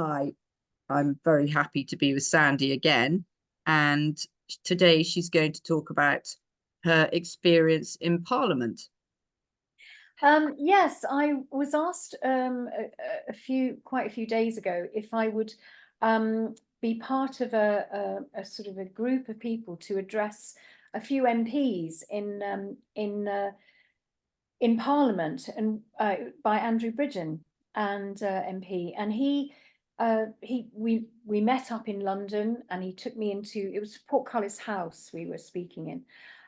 Hi, I'm very happy to be with Sandi again. And today she's going to talk about her experience in Parliament. Yes, I was asked quite a few days ago if I would be part of a sort of a group of people to address a few MPs in Parliament and by Andrew Bridgen and MP, and we met up in London, and he took me into, it was Portcullis House we were speaking in,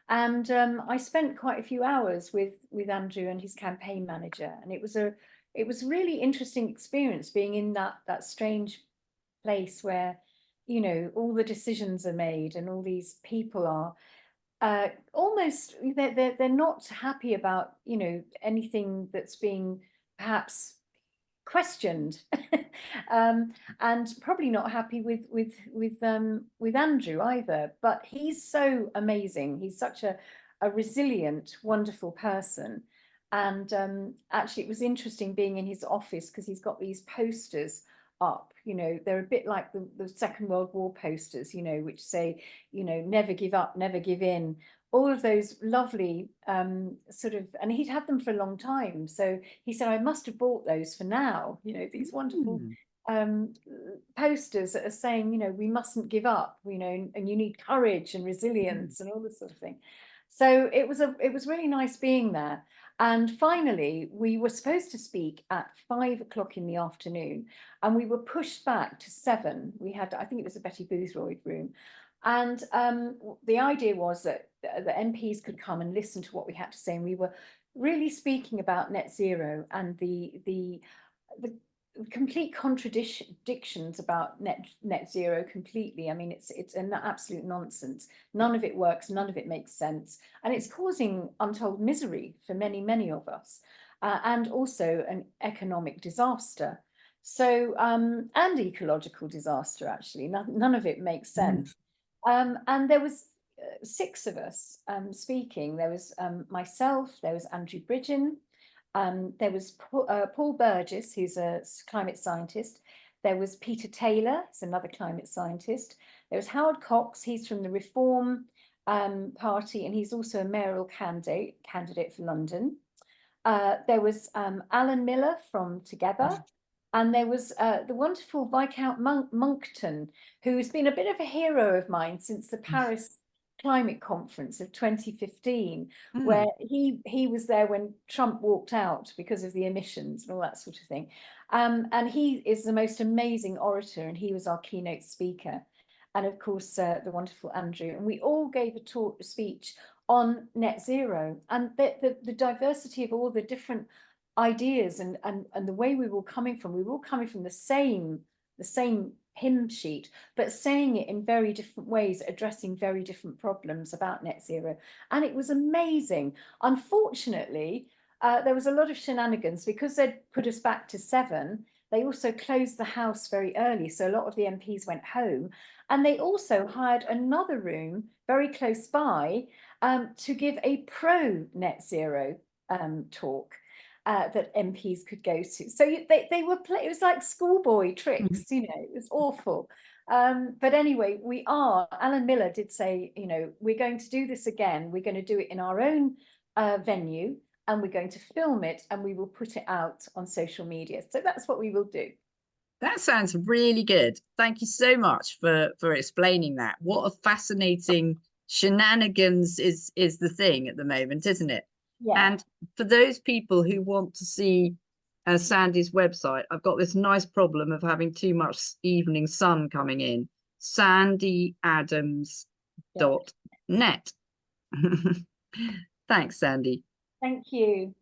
and I spent quite a few hours with Andrew and his campaign manager, and it was a really interesting experience being in that strange place where, you know, all the decisions are made and all these people are almost, they're not happy about, you know, anything that's being perhaps questioned, and probably not happy with Andrew either. But he's so amazing. He's such a resilient, wonderful person. And actually, it was interesting being in his office because he's got these posters up. You know, they're a bit like the Second World War posters, you know, which say, you know, never give up, never give in, all of those lovely sort of, and he'd had them for a long time. So he said, I must have bought those for now, you know, these wonderful Mm. posters that are saying, you know, we mustn't give up, you know, and you need courage and resilience and all this sort of thing. So it was really nice being there. And finally, we were supposed to speak at 5 o'clock in the afternoon, and we were pushed back to 7. We had, I think it was the Betty Boothroyd room. And the idea was that the MPs could come and listen to what we had to say. And we were really speaking about net zero and the complete contradictions about net zero completely. I mean, it's an absolute nonsense. None of it works, none of it makes sense, and it's causing untold misery for many of us, and also an economic disaster. So and ecological disaster, actually. None of it makes Mm. sense. And there was 6 of us speaking. There was myself, there was Andrew Bridgen, there was Paul Burgess, who's a climate scientist. There was Peter Taylor, who's another climate scientist. There was Howard Cox, he's from the Reform Party, and he's also a mayoral candidate for London. There was Alan Miller from Together. And there was the wonderful Viscount Monkton, who's been a bit of a hero of mine since the Paris Climate Conference of 2015, where Mm. he was there when Trump walked out because of the emissions and all that sort of thing. And he is the most amazing orator, and he was our keynote speaker. And of course, the wonderful Andrew. And we all gave a speech on net zero, and the diversity of all the different ideas and the way we were coming from, the same hymn sheet, but saying it in very different ways, addressing very different problems about net zero. And it was amazing. Unfortunately, there was a lot of shenanigans because they'd put us back to 7. They also closed the house very early, so a lot of the MPs went home, and they also hired another room very close by to give a pro net zero talk that MPs could go to. So they were it was like schoolboy tricks, you know, it was awful. But anyway, Alan Miller did say, you know, we're going to do this again. We're going to do it in our own venue, and we're going to film it, and we will put it out on social media. So that's what we will do. That sounds really good. Thank you so much for explaining that. What a fascinating shenanigans is the thing at the moment, isn't it? Yeah. And for those people who want to see Sandi's website, I've got this nice problem of having too much evening sun coming in. Yeah. sandyadams.net. Thanks, Sandi. Thank you.